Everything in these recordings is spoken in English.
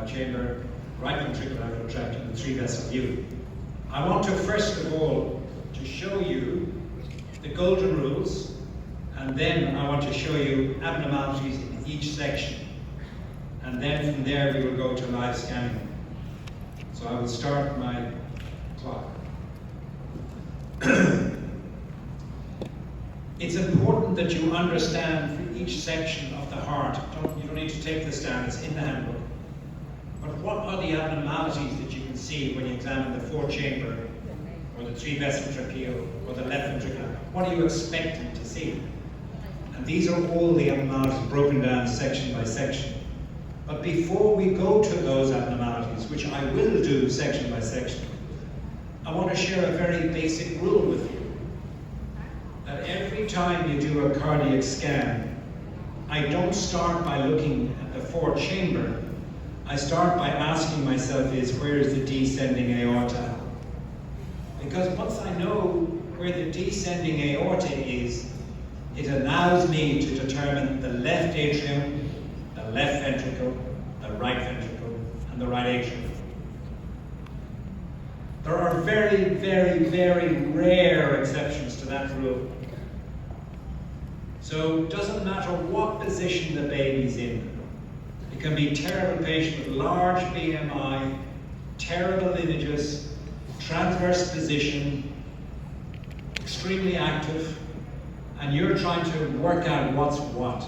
right chamber, right ventricular outflow tract, and the three-vessel view. I want to first of all to show you the golden rules, and then I want to show you abnormalities in each section. And then from there we will go to live scanning. So I will start my clock. It's important that you understand for each section of the heart. You don't need to take this down, it's in the handbook. But what are the abnormalities that you can see when you examine the four-chamber, or the three-vessel tracheal, or the left ventricular? What are you expecting to see? And these are all the abnormalities broken down section by section. But before we go to those abnormalities, which I will do section by section, I want to share a very basic rule with you. That every time you do a cardiac scan, I don't start by looking at the fourth chamber. I start by asking myself where is the descending aorta? Because once I know where the descending aorta is, it allows me to determine the left atrium, the left ventricle, the right ventricle, and the right atrium. There are very, very, very rare exceptions to that rule. So it doesn't matter what position the baby's in. It can be a terrible patient with large BMI, terrible images, transverse position, extremely active, and you're trying to work out what's what.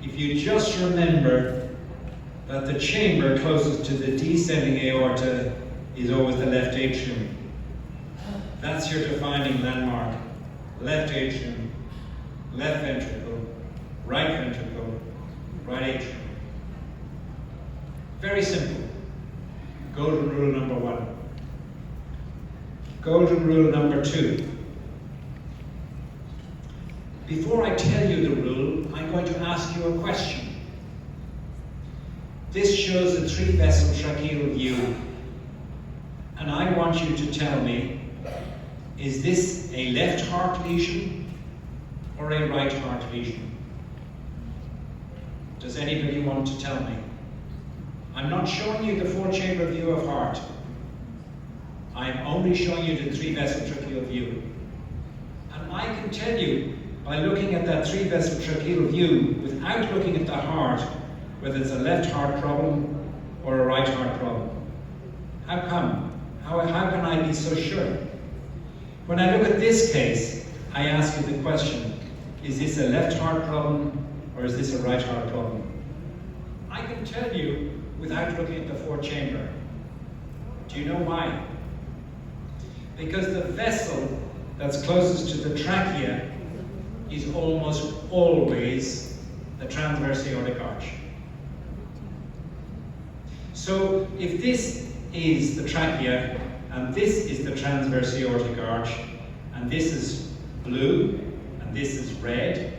If you just remember that the chamber closest to the descending aorta is always the left atrium. That's your defining landmark. Left atrium, left ventricle, right atrium. Very simple. Golden rule number one. Golden rule number two. Before I tell you the rule, I'm going to ask you a question. This shows a three-vessel tracheal view. And I want you to tell me, is this a left heart lesion or a right heart lesion? Does anybody want to tell me? I'm not showing you the four-chamber view of heart. I'm only showing you the three-vessel tracheal view. And I can tell you, by looking at that three-vessel tracheal view, without looking at the heart, whether it's a left heart problem or a right heart problem. How come? How can I be so sure? When I look at this case, I ask you the question, is this a left heart problem or is this a right heart problem? I can tell you without looking at the fourth chamber. Do you know why? Because the vessel that's closest to the trachea is almost always the transverse aortic arch. So if this is the trachea, and this is the transverse aortic arch, and this is blue, and this is red,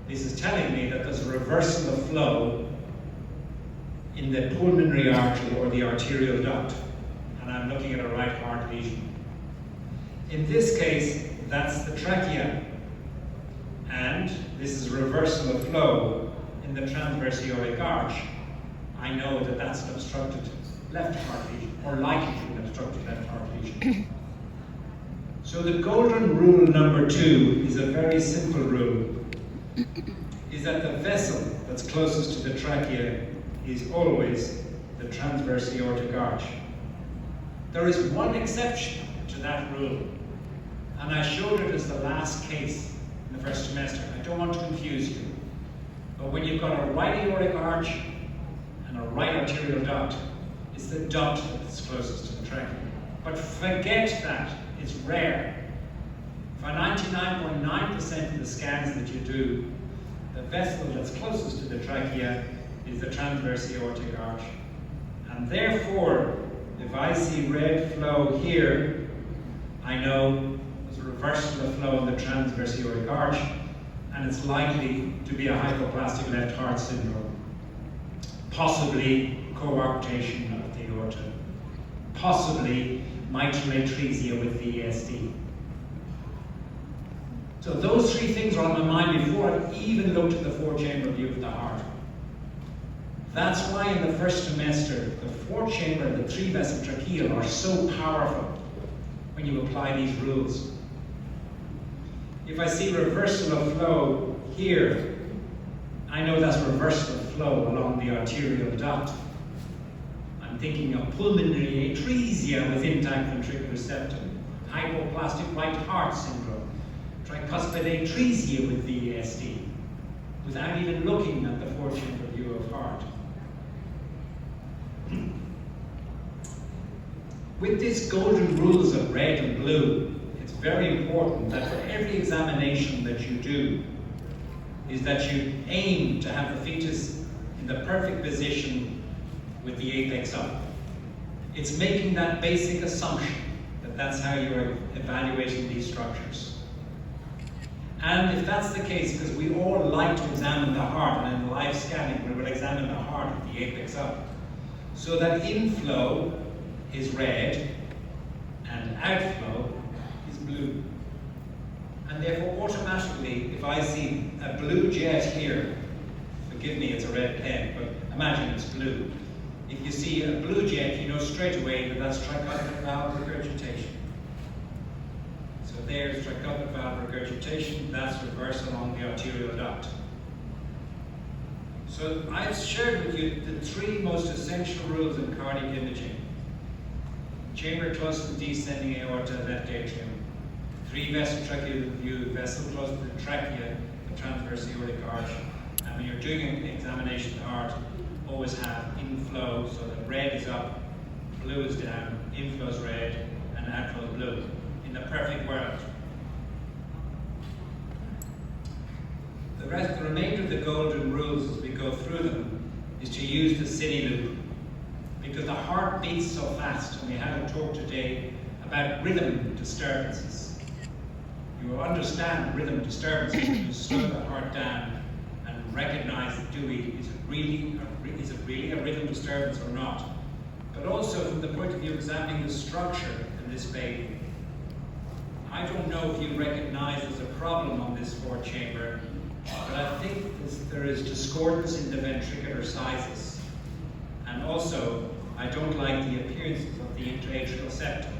this is telling me that there's a reversal of flow in the pulmonary artery or the arterial duct, and I'm looking at a right heart lesion. In this case, that's the trachea, and this is reversal of flow in the transverse aortic arch. I know that that's an obstructed left heart lesion, or likely to be an obstructed left heart lesion. So the golden rule number two is a very simple rule, is that the vessel that's closest to the trachea is always the transverse aortic arch. There is one exception to that rule, and I showed it as the last case in the first semester. I don't want to confuse you, but when you've got a right aortic arch and a right arterial duct, it's the duct that's closest to the trachea. But forget that, it's rare. For 99.9% of the scans that you do, the vessel that's closest to the trachea is the transverse aortic arch. And therefore, if I see red flow here, I know there's a reversal of flow in the transverse aortic arch, and it's likely to be a hypoplastic left heart syndrome. Possibly coarctation of the aorta, possibly mitral atresia with VSD. So those three things are on my mind before I've even looked at the four-chamber view of the heart. That's why in the first trimester, the 4-chamber and the 3-vessel tracheal are so powerful when you apply these rules. If I see reversal of flow here, I know that's reversal of flow along the arterial duct. I'm thinking of pulmonary atresia with intact ventricular septum, hypoplastic right heart syndrome, tricuspid atresia with VASD, without even looking at the 4-chamber view of heart. With these golden rules of red and blue, it's very important that for every examination that you do, is that you aim to have the fetus in the perfect position with the apex up. It's making that basic assumption that that's how you're evaluating these structures. And if that's the case, because we all like to examine the heart, and in live scanning we will examine the heart with the apex up, so that inflow is red and outflow is blue. And therefore automatically, if I see a blue jet here, forgive me, it's a red pen, but imagine it's blue. If you see a blue jet, you know straight away that that's tricuspid valve regurgitation. So there's tricuspid valve regurgitation, that's reversal along the arterial duct. So I've shared with you the 3 most essential rules in cardiac imaging. Chamber close to the descending aorta, left atrium. 3-vessel tracheal view, vessel close to the trachea, the transverse aortic arch. And when you're doing an examination of the heart, always have inflow, so that red is up, blue is down, inflow is red, and outflow is blue. In the perfect world. The remainder of the golden rules as we go through them is to use the cine loop. Because the heart beats so fast, and we had a talk today about rhythm disturbances. You will understand rhythm disturbances when you slow the heart down and recognize that is it really a rhythm disturbance or not? But also from the point of view of examining the structure in this baby. I don't know if you recognize there's a problem on this 4-chamber, but I think there is discordance in the ventricular sizes. And also, I don't like the appearance of the intraatrial septum.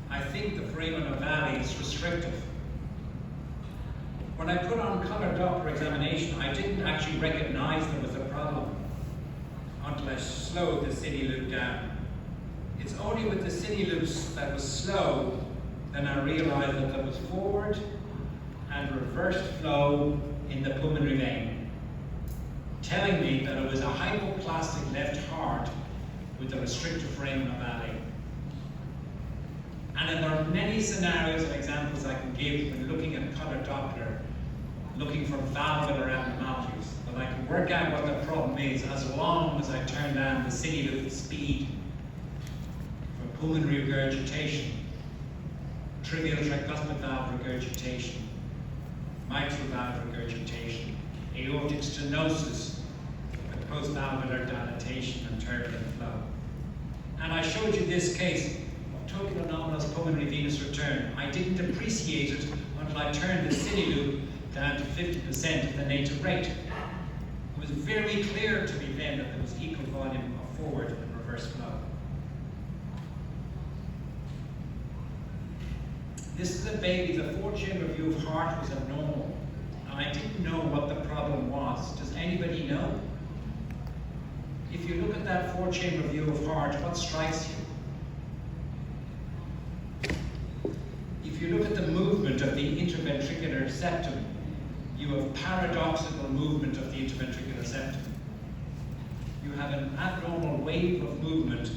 I think the foramen ovale is restrictive. When I put on color Doppler examination, I didn't actually recognize there was a problem until I slowed the cine loop down. It's only with the cine loops that was slow, then I realized that there was forward and reversed flow in the pulmonary vein, telling me that it was a hypoplastic left heart with a restrictive foramen ovale. And there are many scenarios and examples I can give when looking at color Doppler, looking for valvular abnormalities, that I can work out what the problem is as long as I turn down the cine loop speed for pulmonary regurgitation, trivial tricuspid valve regurgitation, mitral valve regurgitation, aortic stenosis with post-valvular dilatation and turbulent flow. And I showed you this case of total anomalous pulmonary venous return. I didn't appreciate it until I turned the cine loop down to 50% of the native rate. It was very clear to me then that there was equal volume of forward and reverse flow. This is a baby, the 4-chamber view of heart was abnormal. And I didn't know what the problem was. Does anybody know? If you look at that 4-chamber view of heart, what strikes you? If you look at the movement of the interventricular septum, you have paradoxical movement of the interventricular septum. You have an abnormal wave of movement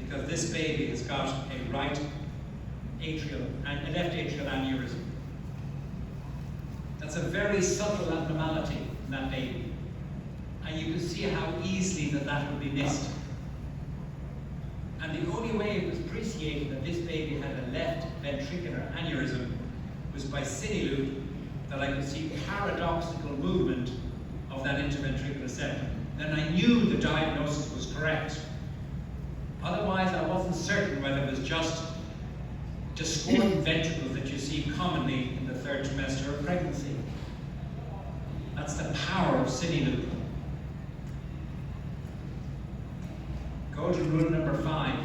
because this baby has got a right atrial and a left atrial aneurysm. That's a very subtle abnormality in that baby. And you can see how easily that will be missed. And the only way it was appreciated that this baby had a left ventricular aneurysm was by cine loop, that I could see paradoxical movement of that interventricular septum. Then I knew the diagnosis was correct. Otherwise, I wasn't certain whether it was just discordant ventricles that you see commonly in the 3rd trimester of pregnancy. That's the power of cine loop. Golden rule number 5.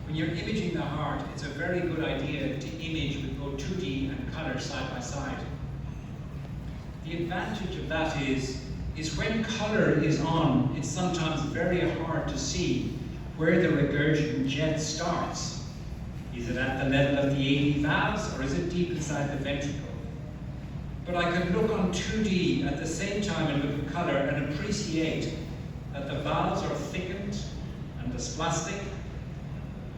When you're imaging the heart, it's a very good idea to image with both 2D and colour side by side. The advantage of that is when colour is on, it's sometimes very hard to see where the regurgitant jet starts. Is it at the level of the AV valves, or is it deep inside the ventricle? But I can look on 2D at the same time and look at colour and appreciate that the valves are thickened and dysplastic.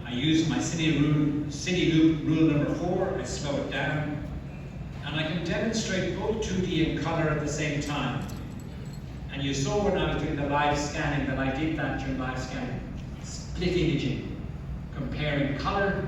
I use my city loop rule number 4, I slow it down, and I can demonstrate both 2D and colour at the same time. And you saw when I was doing the live scanning that I did that during live scanning. Split imaging, comparing colour